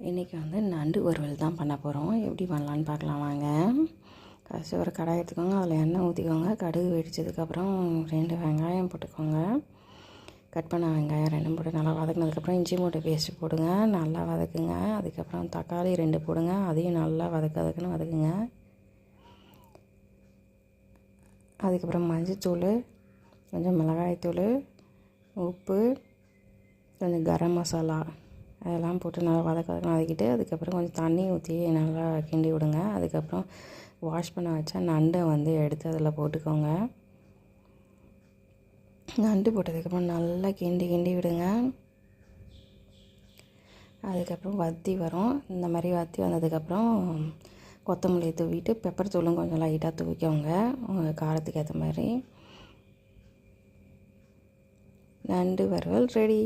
இன்றைக்கி வந்து நண்டு வறுவல் தான் பண்ண போகிறோம். எப்படி பண்ணலான்னு பார்க்கலாம் வாங்க. ஃபஸ்ட்டு ஒரு கடாய் எடுத்துக்கோங்க, அதில் எண்ணெய் ஊற்றிக்கோங்க. கடுகு வெடித்ததுக்கப்புறம் 2 வெங்காயம் போட்டுக்கோங்க. கட் பண்ண வெங்காயம் 2 போட்டு நல்லா வதக்கினதுக்கப்புறம் இஞ்சி பூண்டு பேஸ்ட்டு போடுங்க, நல்லா வதக்குங்க. அதுக்கப்புறம் தக்காளி 2 போடுங்க, அதையும் நல்லா வதக்குன்னு. அதுக்கப்புறம் மஞ்சத்தூள், கொஞ்சம் மிளகாய்த்தூள், உப்பு, கொஞ்சம் கரம் மசாலா அதெல்லாம் போட்டு நல்லா வதக்கிட்டு அதுக்கப்புறம் கொஞ்சம் தண்ணி ஊற்றி நல்லா கிண்டி விடுங்க. அதுக்கப்புறம் வாஷ் பண்ண வச்சா நண்டை வந்து எடுத்து அதில் போட்டுக்கோங்க. நண்டு போட்டதுக்கப்புறம் நல்லா கிண்டி விடுங்க. அதுக்கப்புறம் வற்றி வரும். இந்த மாதிரி வற்றி வந்ததுக்கப்புறம் கொத்தமல்லி தூவிட்டு பெப்பர் தூளும் கொஞ்சம் லைட்டாக தூவிக்கோங்க, உங்கள் காரத்துக்கு ஏற்ற மாதிரி. நண்டு வறுவல் ரெடி.